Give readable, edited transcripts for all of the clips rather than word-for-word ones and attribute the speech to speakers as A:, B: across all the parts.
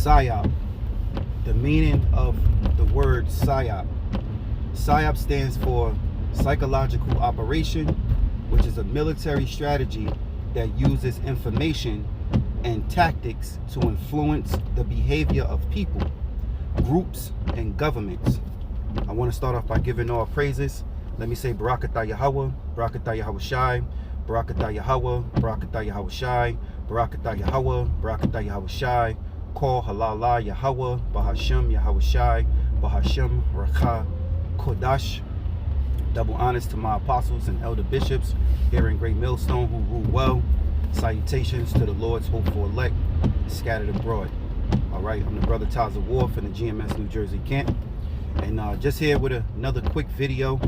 A: PSYOP. The meaning of the word PSYOP. PSYOP stands for psychological operation, which is a military strategy that uses information and tactics to influence the behavior of people, groups, and governments. I want to start off by giving all praises. Let me say Barakatah Yahweh, Barakatah Yahweh Shai, Barakatah Yahweh, Barakatah Yahweh Shai, Barakatah Yahweh, Barakatah Yahweh Shai, Kol Halala Yahweh, Bahashem Yahweh Shai, Bahashem Rakha Kodash. Double honors to my apostles and elder bishops here in Great Millstone who rule well. Salutations to the Lord's hopeful elect scattered abroad. All right, I'm the brother Taza Wolf in the GMS New Jersey camp, and just here with another quick video.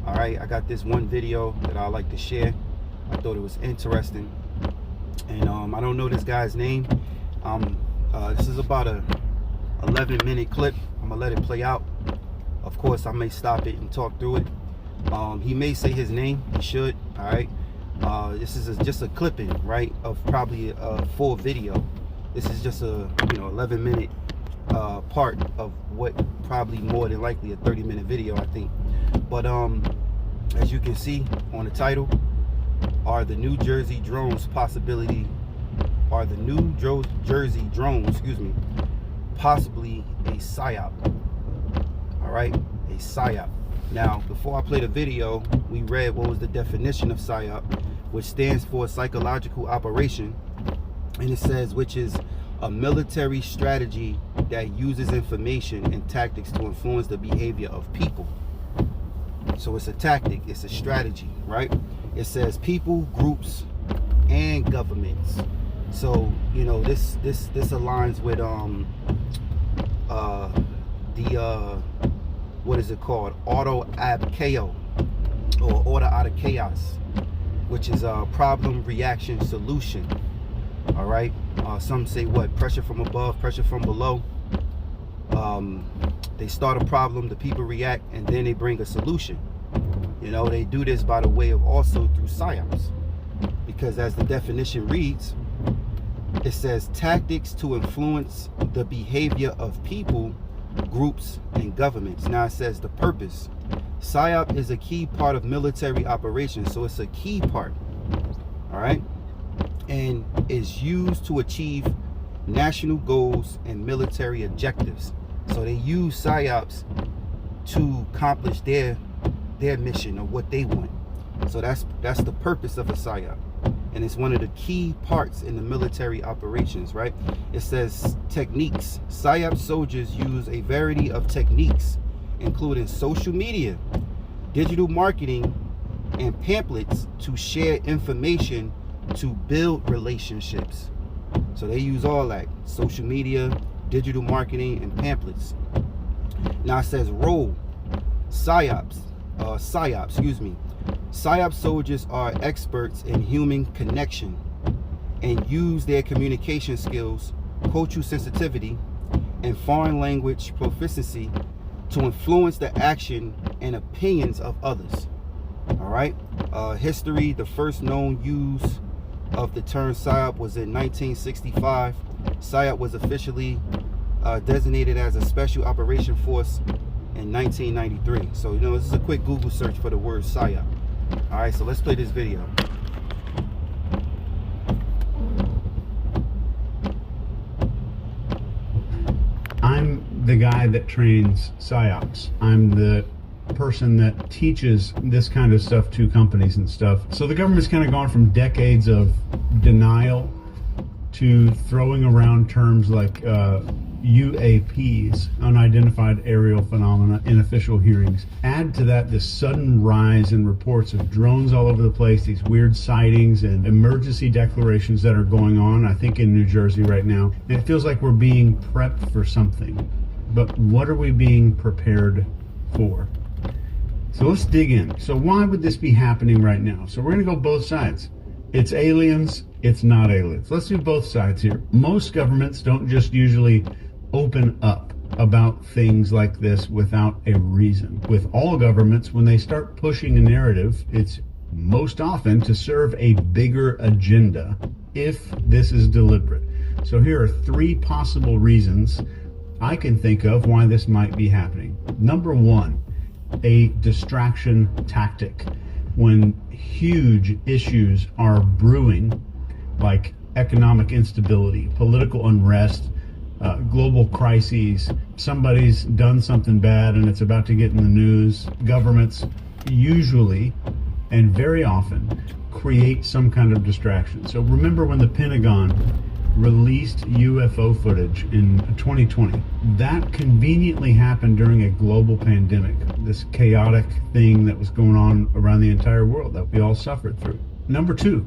A: All right, I got this one video that I like to share. I thought it was interesting, and I don't know this guy's name. This is about a 11-minute clip. I'm gonna let it play out. Of course, I may stop it and talk through it. He may say his name. He should. All right. This is just a clipping, right, of probably a full video. This is just a 11-minute part of what probably more than likely a 30-minute video, I think. But as you can see on the title, are the New Jersey drones possibly a PSYOP? All right, a PSYOP. Now, before I play the video, we read what was the definition of PSYOP, which stands for psychological operation, and it says which is a military strategy that uses information and tactics to influence the behavior of people. So it's a tactic, it's a strategy, right? It says people, groups, and governments. So this aligns with what is it called? Order ab chaos, or order out of chaos, which is a problem, reaction, solution. All right. Some say what? Pressure from above, pressure from below. They start a problem, the people react, and then they bring a solution. They do this by the way of also through PSYOPs, because as the definition reads, it says tactics to influence the behavior of people, groups, and governments. Now it says the purpose. PSYOP is a key part of military operations, so it's a key part, all right, and is used to achieve national goals and military objectives. So they use PSYOPs to accomplish their mission or what they want. So that's the purpose of a PSYOP, and it's one of the key parts in the military operations, right? It says techniques. PSYOP soldiers use a variety of techniques, including social media, digital marketing, and pamphlets to share information to build relationships. So they use all that: social media, digital marketing, and pamphlets. Now it says role. PSYOP soldiers are experts in human connection and use their communication skills, cultural sensitivity, and foreign language proficiency to influence the action and opinions of others. All right. History: the first known use of the term PSYOP was in 1965. PSYOP was officially designated as a special operation force in 1993. So this is a quick Google search for the word PSYOP. All right, so let's play this video.
B: I'm the guy that trains PSYOPs. I'm the person that teaches this kind of stuff to companies and stuff. So the government's kind of gone from decades of denial to throwing around terms like UAPs, unidentified aerial phenomena, in official hearings. Add to that this sudden rise in reports of drones all over the place, these weird sightings and emergency declarations that are going on, I think in New Jersey right now. And it feels like we're being prepped for something. But what are we being prepared for? So let's dig in. So why would this be happening right now? So we're going to go both sides. It's aliens, it's not aliens. Let's do both sides here. Most governments don't just usually open up about things like this without a reason. With all governments, when they start pushing a narrative, it's most often to serve a bigger agenda if this is deliberate. So here are 3 possible reasons I can think of why this might be happening. Number 1, a distraction tactic. When huge issues are brewing, like economic instability, political unrest, global crises, somebody's done something bad and it's about to get in the news, governments usually and very often create some kind of distraction. So remember when the Pentagon released UFO footage in 2020. That conveniently happened during a global pandemic, this chaotic thing that was going on around the entire world that we all suffered through. Number 2,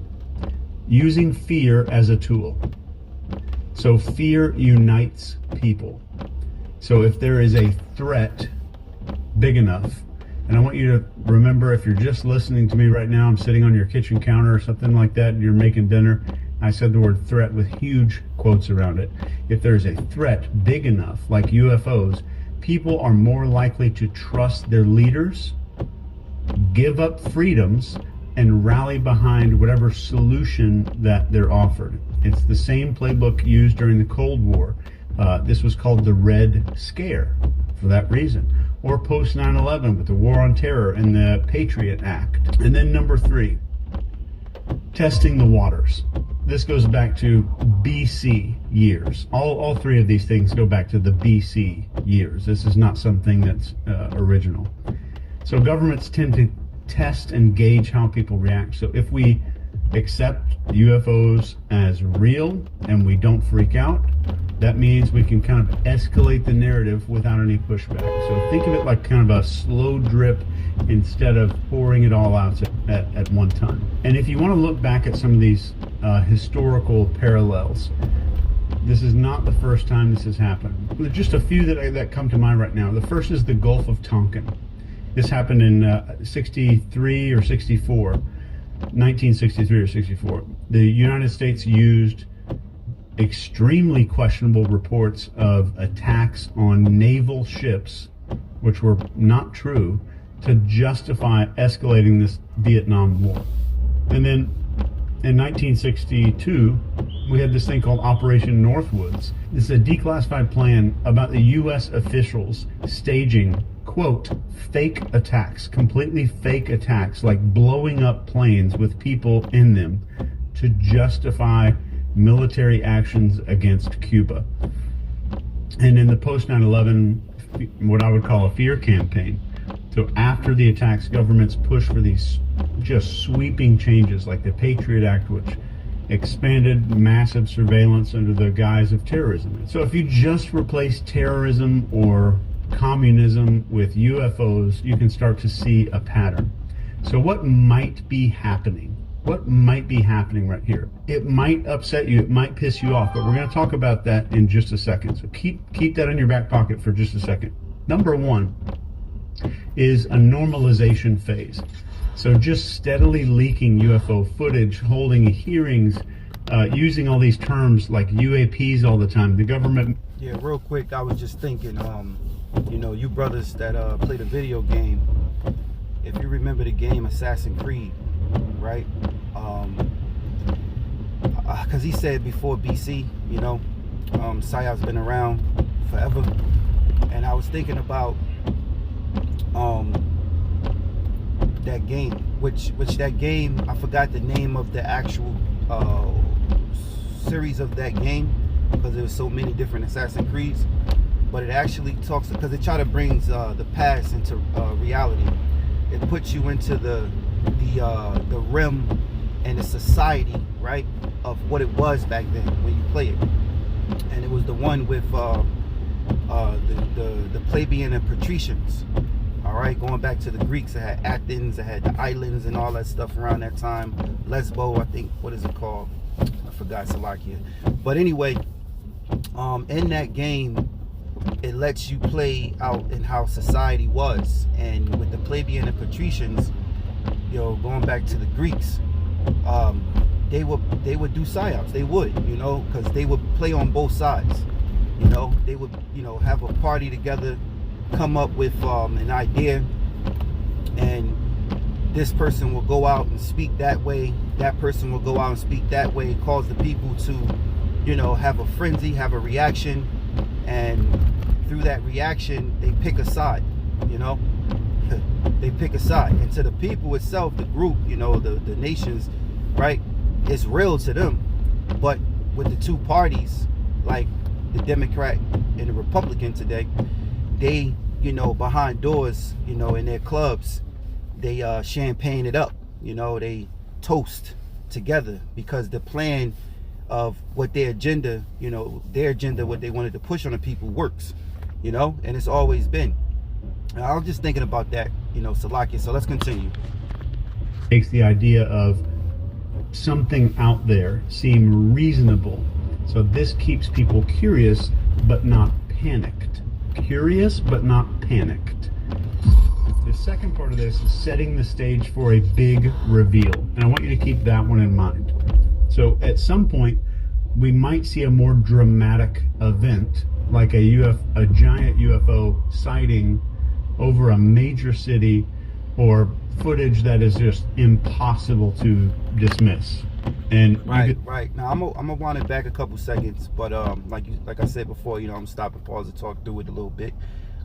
B: using fear as a tool. So fear unites people. So if there is a threat big enough, and I want you to remember, if you're just listening to me right now, I'm sitting on your kitchen counter or something like that, and you're making dinner. I said the word threat with huge quotes around it. If there's a threat big enough, like UFOs, people are more likely to trust their leaders, give up freedoms, and rally behind whatever solution that they're offered. It's the same playbook used during the Cold War. This was called the Red Scare for that reason. Or post 9/11 with the War on Terror and the Patriot Act. And then number 3, testing the waters. This goes back to BC years. All 3 of these things go back to the BC years. This is not something that's original. So governments tend to test and gauge how people react. So if we accept UFOs as real and we don't freak out, that means we can kind of escalate the narrative without any pushback. So think of it like kind of a slow drip instead of pouring it all out at one time. And if you want to look back at some of these historical parallels, this is not the first time this has happened. There's just a few that come to mind right now. The first is the Gulf of Tonkin. This happened in 63 or 64, 1963 or 64. The United States used extremely questionable reports of attacks on naval ships, which were not true, to justify escalating this Vietnam War. And then in 1962, we had this thing called Operation Northwoods. This is a declassified plan about the U.S. officials staging, quote, fake attacks, completely fake attacks, like blowing up planes with people in them to justify military actions against Cuba. And in the post 9/11, what I would call a fear campaign. So after the attacks, governments push for these just sweeping changes like the Patriot Act, which expanded massive surveillance under the guise of terrorism. So if you just replace terrorism or communism with UFOs, you can start to see a pattern. So what might be happening? What might be happening right here? It might upset you, it might piss you off, but we're going to talk about that in just a second. So keep that in your back pocket for just a second. Number 1 is a normalization phase. So just steadily leaking UFO footage, holding hearings, using all these terms like UAPs all the time. The government...
A: Yeah, real quick, I was just thinking, you know, you brothers that play the video game, if you remember the game Assassin's Creed, right? Because he said before BC, you know, PSYOP's been around forever. And I was thinking about that game, which that game, I forgot the name of the actual series of that game, because there was so many different Assassin's Creeds, but it actually talks, because it try to brings the past into reality. It puts you into the realm and the society, right, of what it was back then when you play it. And it was the one with the plebeian and patricians. All right, going back to the Greeks, it had Athens, it had the islands and all that stuff around that time. Lesbo, I think, what is it called? I forgot, Salakia. But anyway, in that game, it lets you play out in how society was. And with the plebeian and patricians, you know, going back to the Greeks, they would do PSYOPs. They would, you know, because they would play on both sides. You know, they would, you know, have a party together, come up with an idea, and this person will go out and speak that way, that person will go out and speak that way, cause the people to have a frenzy, have a reaction, and through that reaction, they pick a side, they pick a side. And to the people itself, the group, the nations, right, it's real to them. But with the two parties, like the Democrat and the Republican today, they, behind doors, in their clubs, they champagne it up, they toast together, because the plan of what their agenda, what they wanted to push on the people works, and it's always been. I was just thinking about that, Salakia. So let's continue.
B: Makes the idea of something out there seem reasonable. So this keeps people curious, but not panicked. Curious, but not panicked. The second part of this is setting the stage for a big reveal. And I want you to keep that one in mind. So at some point, we might see a more dramatic event, like a giant UFO sighting over a major city, or footage that is just impossible to dismiss. And
A: right. Now I'm gonna wind it back a couple seconds, but like I said before, I'm gonna stop and pause and talk through it a little bit.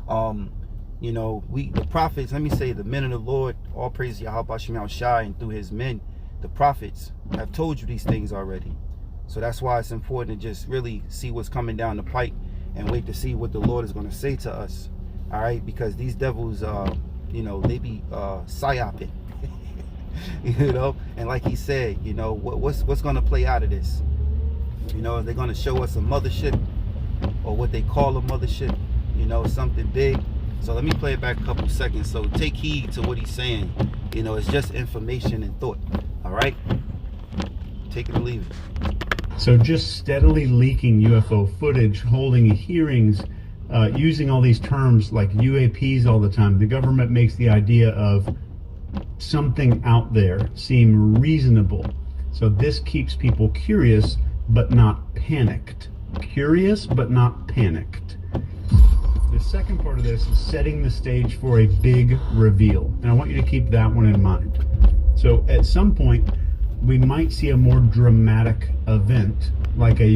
A: The prophets, let me say, the men of the Lord, all praise Yahweh Shem Shai, and through his men, the prophets, have told you these things already. So that's why it's important to just really see what's coming down the pike and wait to see what the Lord is going to say to us. All right, because these devils, they be psyoping, and like he said, what's going to play out of this? Are they going to show us a mothership, or what they call a mothership? Something big. So let me play it back a couple seconds. So take heed to what he's saying. It's just information and thought. All right, take it or leave it.
B: So just steadily leaking UFO footage, holding hearings, using all these terms like UAPs all the time. The government makes the idea of something out there seem reasonable. So this keeps people curious, but not panicked. Curious, but not panicked. The second part of this is setting the stage for a big reveal. And I want you to keep that one in mind. So at some point, we might see a more dramatic event, like a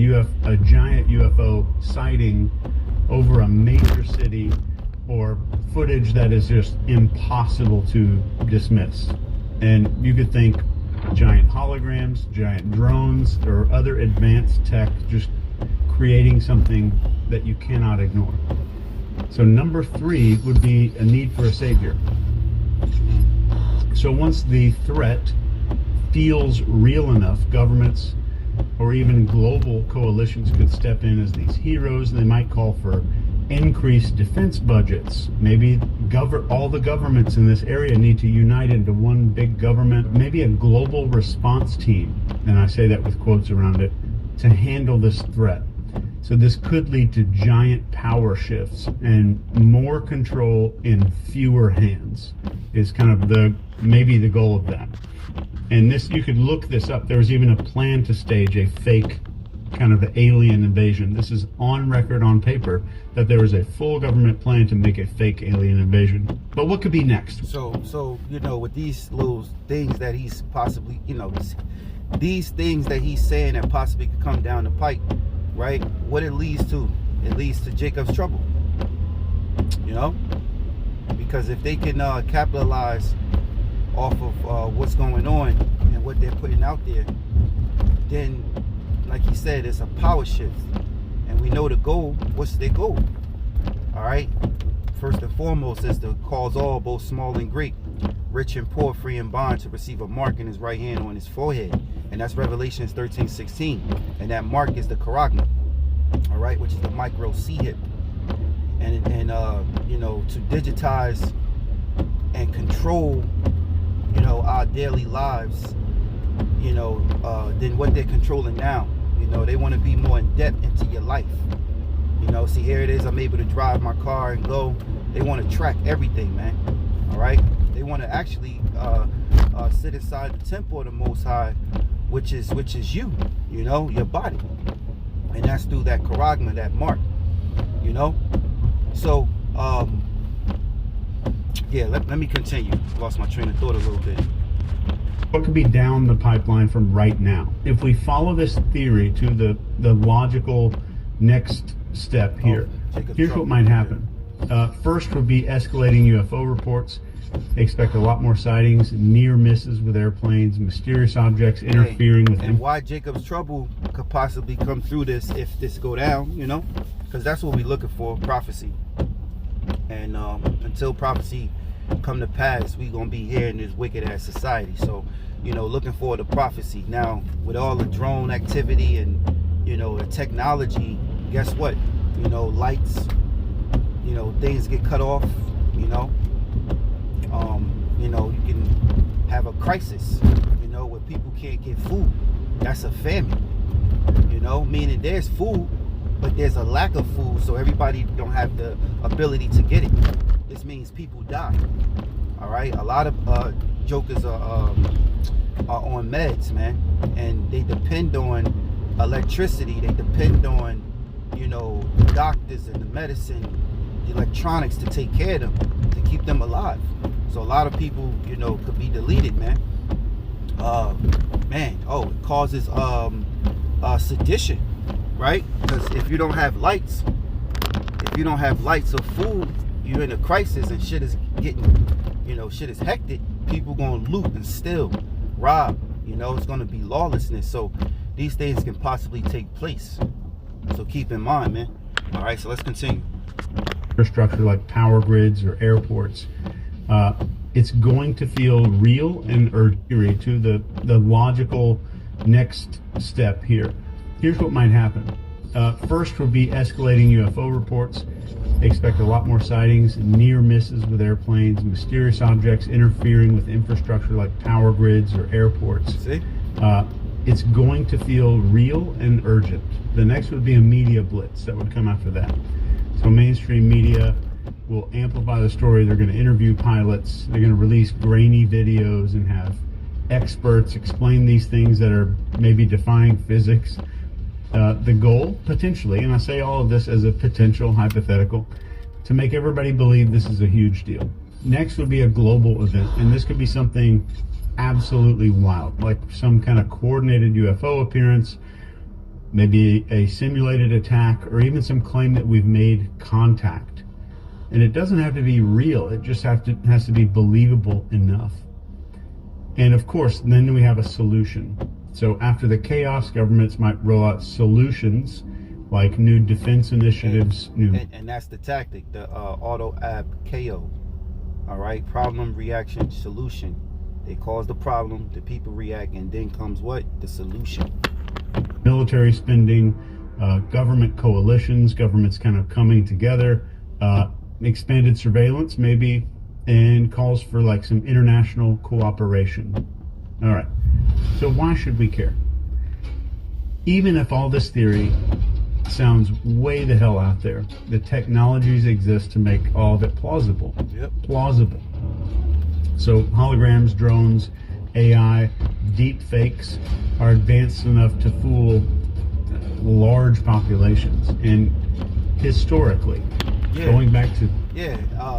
B: giant UFO sighting over a major city, or footage that is just impossible to dismiss. And you could think giant holograms, giant drones, or other advanced tech just creating something that you cannot ignore. So number 3 would be a need for a savior. So once the threat feels real enough, governments or even global coalitions could step in as these heroes. They might call for increased defense budgets. Maybe all the governments in this area need to unite into one big government, maybe a global response team, and I say that with quotes around it, to handle this threat. So this could lead to giant power shifts and more control in fewer hands is kind of maybe the goal of that. And this, you could look this up. There was even a plan to stage a fake kind of alien invasion. This is on record, on paper, that there was a full government plan to make a fake alien invasion. But what could be next?
A: So with these little things that he's possibly, these things that he's saying that possibly could come down the pike, right? What it leads to? It leads to Jacob's trouble. Because if they can capitalize off of what's going on and what they're putting out there, then, like he said, it's a power shift. And we know the goal. What's their goal? All right. First and foremost is to cause all, both small and great, rich and poor, free and bond, to receive a mark in his right hand on his forehead. And that's Revelations 13:16. And that mark is the charagma, all right, which is the micro C-hip. And to digitize and control, our daily lives, than what they're controlling now. They want to be more in depth into your life. See, here it is. I'm able to drive my car and go. They want to track everything, man. All right. They want to actually sit inside the temple of the Most High, which is you, your body, and that's through that charagma, that mark. So yeah, let me continue. Lost my train of thought a little bit.
B: what could be down the pipeline from right now. If we follow this theory to the logical next step here, here's what might happen. First would be escalating UFO reports. They expect a lot more sightings, near misses with airplanes, mysterious objects interfering with
A: and why Jacob's trouble could possibly come through this if this go down, you know, because that's what we're looking for, prophecy. And until prophecy come to pass, we gonna be here in this wicked ass society. So, you know, looking forward to prophecy. Now, with all the drone activity and, you know, the technology, guess what? You know, lights, you know, things get cut off, you know. You know, you can have a crisis, you know, where people can't get food. That's a famine, you know, meaning there's food, but there's a lack of food, so everybody don't have the ability to get it. This means people die. All right, a lot of jokers are on meds, man, and they depend on electricity. They depend on, you know, the doctors and the medicine, the electronics to take care of them, to keep them alive. So a lot of people, you know, could be deleted, man. It causes sedition, right? Because if you don't have lights, or food, you're in a crisis and shit is getting, you know, shit is hectic. People gonna loot and steal, rob, you know, it's gonna be lawlessness. So these things can possibly take place. So keep in mind, man. All right, so let's continue.
B: Infrastructure like power grids or airports. It's going to feel real and urgent to the logical next step here. Here's what might happen. First would be escalating UFO reports. They expect a lot more sightings, near misses with airplanes, mysterious objects interfering with infrastructure like power grids or airports.
A: See?
B: It's going to feel real and urgent. The next would be a media blitz that would come after that. So mainstream media will amplify the story. They're going to interview pilots. They're going to release grainy videos and have experts explain these things that are maybe defying physics. The goal, potentially, and I say all of this as a potential hypothetical, to make everybody believe this is a huge deal. Next would be a global event, and this could be something absolutely wild, like some kind of coordinated UFO appearance, maybe a simulated attack, or even some claim that we've made contact. And it doesn't have to be real, it just has to be believable enough. And of course, then we have a solution. So after the chaos, governments might roll out solutions like new defense initiatives.
A: And that's the tactic, the auto ab KO. All right, problem, reaction, solution. They cause the problem, the people react, and then comes what? The solution.
B: Military spending, government coalitions, governments kind of coming together, expanded surveillance maybe, and calls for like some international cooperation. All right, so why should we care? Even if all this theory sounds way the hell out there, the technologies exist to make all of it plausible.
A: Yep.
B: Plausible. So holograms, drones, AI, deep fakes are advanced enough to fool large populations. And historically, going back to...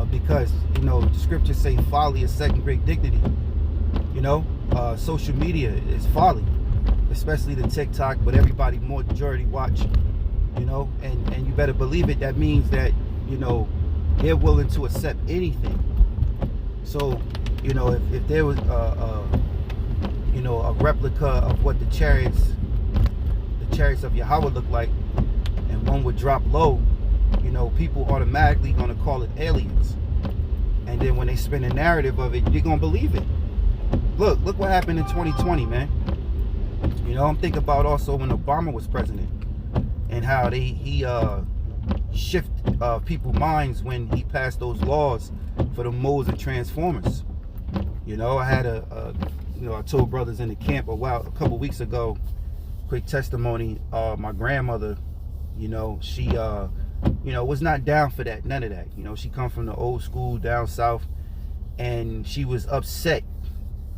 A: because, you know, scriptures say folly is second-rate dignity. You know, social media is folly, especially the TikTok, but everybody majority watch, you know, and you better believe it. That means that, you know, they're willing to accept anything. So, you know, if there was, you know, a replica of what the chariots of Yahweh look like, and one would drop low, you know, people automatically gonna call it aliens. And then when they spin a narrative of it, you're gonna believe it. Look what happened in 2020, man. You know, I'm thinking about also when Obama was president and how he shifted people's minds when he passed those laws for the modes and transformers. You know, I had you know, I told brothers in the camp a couple weeks ago, quick testimony, my grandmother, you know, she you know, was not down for that, none of that. You know, she come from the old school down south, and she was upset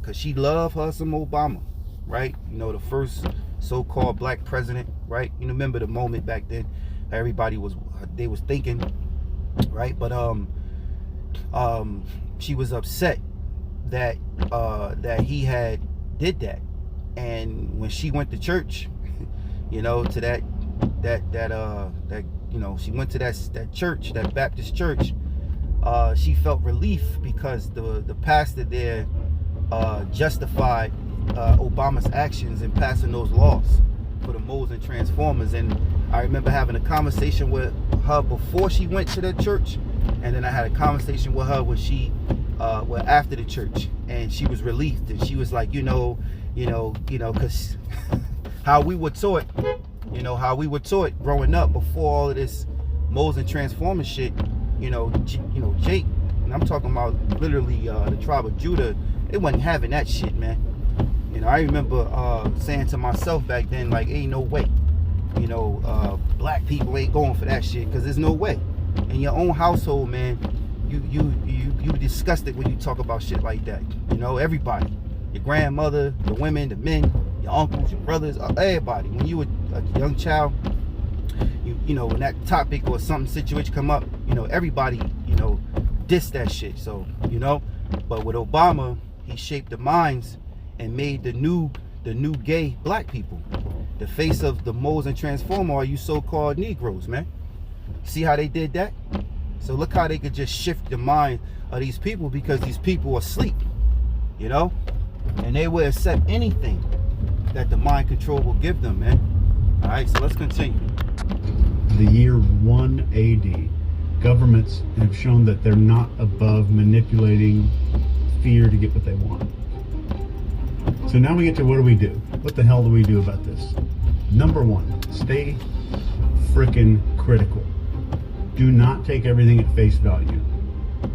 A: because she loved her some Obama, right? You know, the first so-called black president, right? You remember the moment back then, everybody was thinking, right? But she was upset that that he had did that. And when she went to church, you know, to that she went to that church, that Baptist church, she felt relief because the pastor there justified Obama's actions in passing those laws for the moles and transformers. And I remember having a conversation with her before she went to that church, and then I had a conversation with her when she after the church, and she was relieved, and she was like, because how we were taught growing up before all of this moles and transformers shit, Jake, and I'm talking about literally the tribe of Judah, they wasn't having that shit, man. I remember saying to myself back then, like, ain't no way, black people ain't going for that shit, because there's no way. In your own household, man, you disgusted when you talk about shit like that. Everybody, your grandmother, the women, the men, your uncles, your brothers, everybody. When you were a young child, when that topic or some situation come up, everybody, diss that shit. So, but with Obama, he shaped the minds and made the new gay black people the face of the moles and transformer, are you so-called Negroes, man. See how they did that? So look how they could just shift the mind of these people, because these people are asleep, and they will accept anything that the mind control will give them, man. All right, so let's continue.
B: The year 1 AD, governments have shown that they're not above manipulating fear to get what they want. So now we get to, what do we do? What the hell do we do about this? Number one, stay freaking critical. Do not take everything at face value.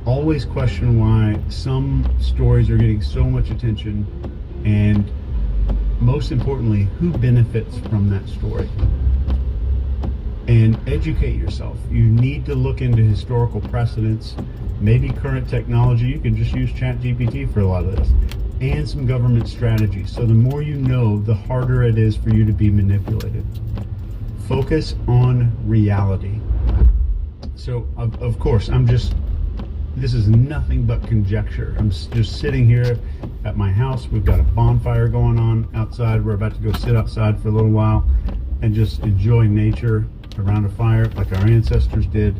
B: Always question why some stories are getting so much attention, and most importantly, who benefits from that story. And educate yourself. You need to look into historical precedents, maybe current technology. You can just use ChatGPT for a lot of this, and some government strategies. So the more you know, the harder it is for you to be manipulated. Focus on reality. So of course, this is nothing but conjecture. I'm just sitting here at my house. We've got a bonfire going on outside. We're about to go sit outside for a little while and just enjoy nature around a fire like our ancestors did.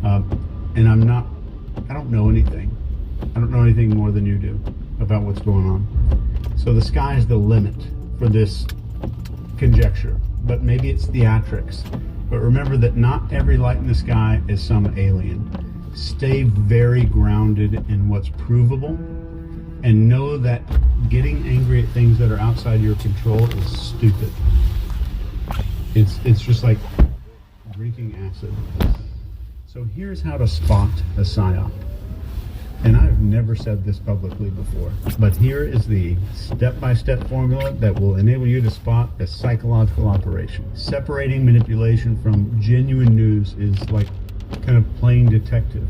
B: And I don't know anything. I don't know anything more than you do about what's going on. So the sky is the limit for this conjecture, but maybe it's theatrics. But remember that not every light in the sky is some alien. Stay very grounded in what's provable, and know that getting angry at things that are outside your control is stupid. It's just like drinking acid. So here's how to spot a psyop. And I've never said this publicly before, but here is the step-by-step formula that will enable you to spot a psychological operation. Separating manipulation from genuine news is like kind of playing detective.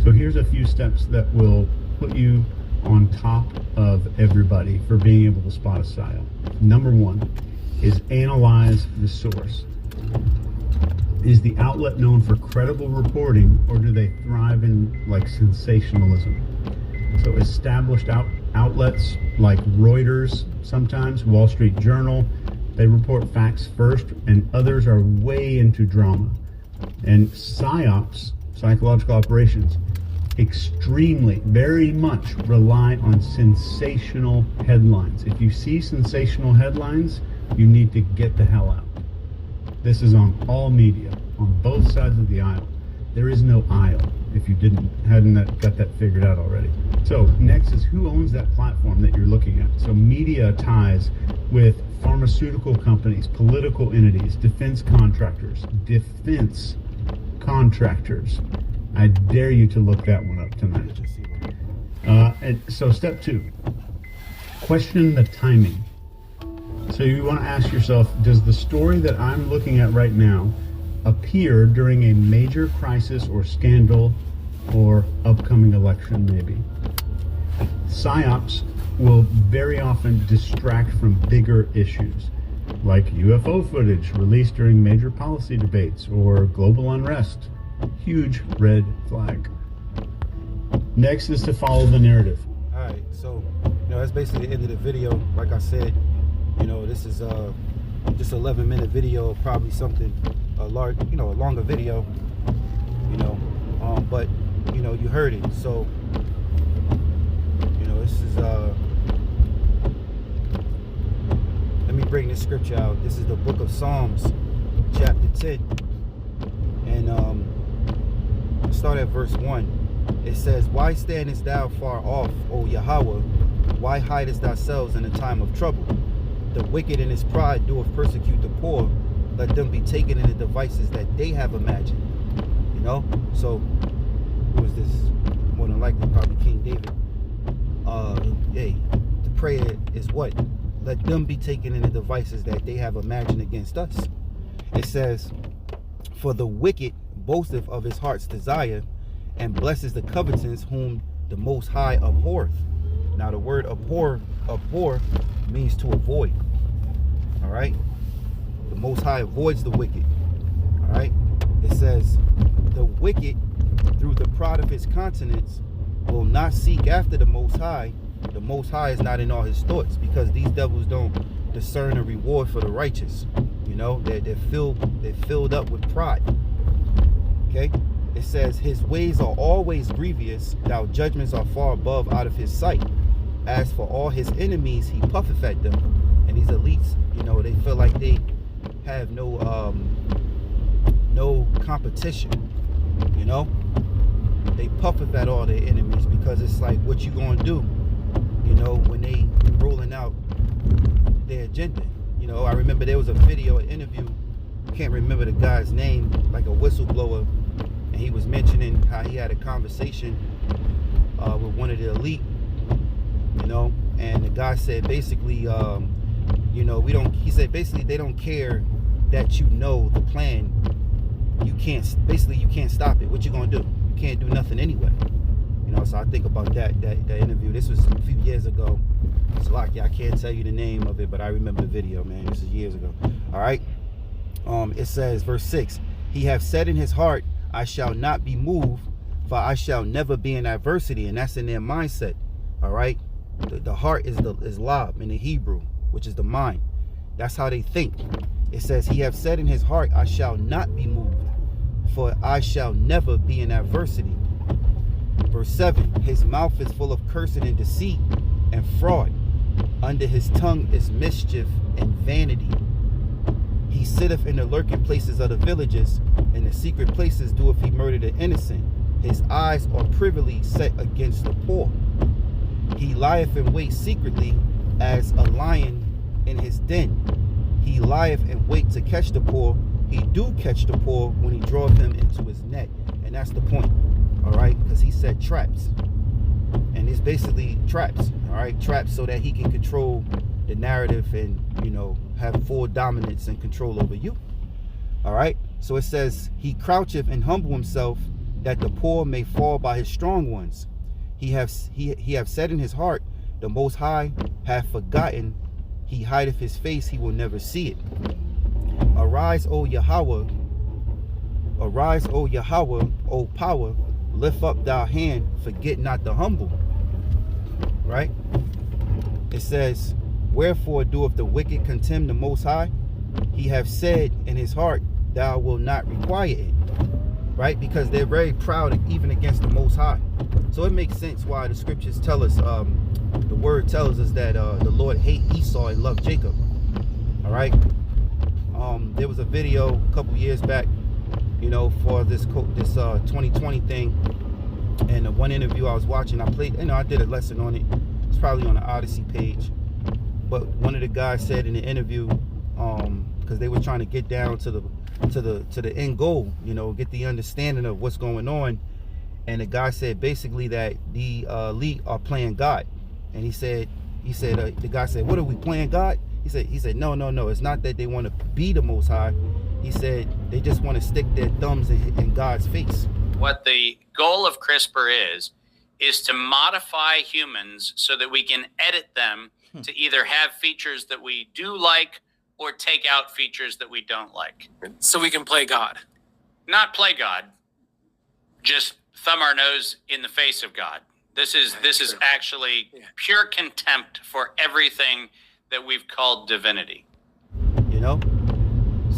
B: So here's a few steps that will put you on top of everybody for being able to spot a psyop. Number one is analyze the source. Is the outlet known for credible reporting, or do they thrive in like sensationalism? So established outlets like Reuters, sometimes Wall Street Journal, they report facts first, and others are way into drama. And psyops, psychological operations, extremely, very much rely on sensational headlines. If you see sensational headlines, you need to get the hell out. This is on all media, on both sides of the aisle. There is no aisle if you hadn't got that figured out already. So next is, who owns that platform that you're looking at? So media ties with pharmaceutical companies, political entities, defense contractors. I dare you to look that one up tonight. And so step two, question the timing. So you want to ask yourself, does the story that I'm looking at right now appear during a major crisis or scandal or upcoming election maybe? Psyops will very often distract from bigger issues, like UFO footage released during major policy debates or global unrest. Huge red flag. Next is to follow the narrative.
A: All right, so that's basically the end of the video. Like I said, this is just 11-minute video, probably something a longer video. But you heard it. So this is let me bring this scripture out. This is the book of Psalms, chapter 10, and start at verse 1. It says, "Why standest thou far off, O Yahweh? Why hidest thyself in a time of trouble? The wicked in his pride doeth persecute the poor. Let them be taken in the devices that they have imagined." So who is this? More than likely probably King David. The prayer is what? Let them be taken in the devices that they have imagined against us. It says, "For the wicked boasteth of his heart's desire, and blesses the covetous whom the Most High abhorreth." Now the word abhor means to avoid. All right, the Most High avoids the wicked. All right, it says, "The wicked through the pride of his countenance will not seek after the Most High. The Most High is not in all his thoughts," because these devils don't discern a reward for the righteous. They're filled up with pride. Okay, it says, "His ways are always grievous, thou judgments are far above out of his sight. As for all his enemies, he puffeth at them." And these elites, they feel like they have no competition. They puffeth at all their enemies, because it's like, what you gonna do? When they rolling out their agenda. I remember there was a video, an interview, can't remember the guy's name, like a whistleblower, and he was mentioning how he had a conversation with one of the elite, and the guy said basically, he said basically they don't care that the plan. You can't stop it. What you gonna do? You can't do nothing anyway. So I think about that interview. This was a few years ago. It's like, I can't tell you the name of it, but I remember the video, man. This is years ago. All right. It says, verse 6, "He hath said in his heart, I shall not be moved, for I shall never be in adversity." And that's in their mindset. All right. The heart is lab in the Hebrew, which is the mind. That's how they think. It says, "He hath said in his heart, I shall not be moved, for I shall never be in adversity." Verse 7, "His mouth is full of cursing and deceit and fraud. Under his tongue is mischief and vanity. He sitteth in the lurking places of the villages. In the secret places doeth he murder the innocent. His eyes are privily set against the poor. He lieth in wait secretly as a lion in his den. He lieth in wait to catch the poor. He do catch the poor when he draweth him into his net." And that's the point. All right, because he said traps, and it's basically traps. All right, traps so that he can control the narrative and have full dominance and control over you. All right, so it says, "He croucheth and humble himself, that the poor may fall by his strong ones. He have said in his heart, the Most High hath forgotten. He hideth his face, he will never see it. Arise, O Yahweh! Arise, O Yahweh, O power! Lift up thy hand, forget not the humble." Right? It says, "Wherefore doeth the wicked contemn the Most High? He hath said in his heart, thou wilt not require it." Right? Because they're very proud even against the Most High. So it makes sense why the scriptures tell us, the word tells us that the Lord hate Esau and love Jacob. All right? There was a video a couple years back, for this 2020 thing, and the one interview I was watching, I did a lesson on it. It's probably on the Odyssey page, but one of the guys said in the interview, because they were trying to get down to the end goal, get the understanding of what's going on, and the guy said basically that the elite are playing God, and he said the guy said, "What are we playing God?" He said, no, it's not that they want to be the Most High. He said they just want to stick their thumbs in God's face.
C: What the goal of CRISPR is to modify humans so that we can edit them to either have features that we do like or take out features that we don't like.
D: So we can play God.
C: Not play God, just thumb our nose in the face of God. This is actually pure contempt for everything that we've called divinity.
A: You know?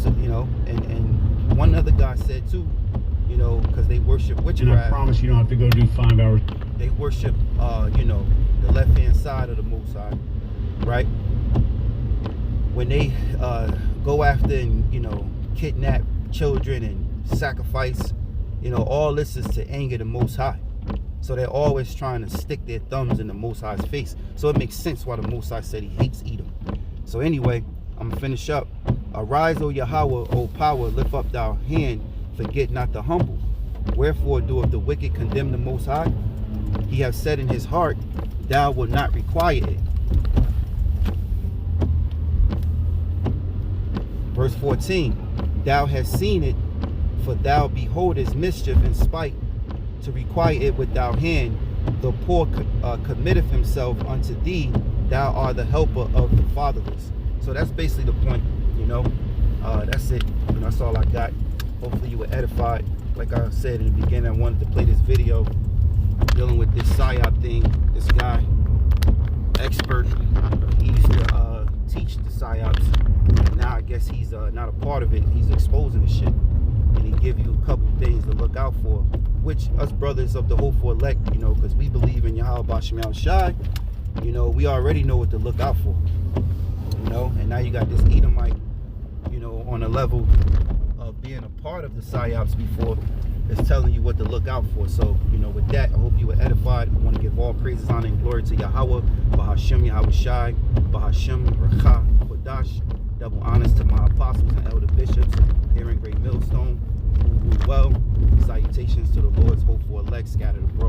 A: So, you know, and one other guy said too, you know, because they worship witchcraft.
B: And I promise you don't have to go do 5 hours.
A: They worship, you know, the left-hand side of the Most High, right? When they go after and, you know, kidnap children and sacrifice, you know, all this is to anger the Most High. So they're always trying to stick their thumbs in the Most High's face. So it makes sense why the Most High said he hates Edom. So anyway, I'm going to finish up. Arise, O Yahweh, O power, lift up thy hand, forget not the humble. Wherefore doeth the wicked condemn the Most High? He hath said in his heart, thou wilt not require it. Verse 14, thou hast seen it, for thou beholdest mischief in spite, to require it with thy hand. The poor committeth himself unto thee, thou art the helper of the fatherless. So that's basically the point, you know. That's it. You know, that's all I got. Hopefully you were edified. Like I said in the beginning, I wanted to play this video dealing with this PSYOP thing. This guy, expert, he used to teach the PSYOPs. And now I guess he's not a part of it. He's exposing the shit. And he give you a couple things to look out for, which us brothers of the hopeful elect, you know, because we believe in Yahweh Basham Al Shai, you know, we already know what to look out for. You know, and now you got this Edomite, you know, on a level of being a part of the PSYOPs before, is telling you what to look out for. So, you know, with that, I hope you were edified. I want to give all praises, honor, and glory to Yahweh, Bahashem Yahweh Shai, Bahashem Racha Kodash. Double honors to my apostles and elder bishops here in Great Millstone, who rule well. Salutations to the Lord's hopeful elect scattered abroad.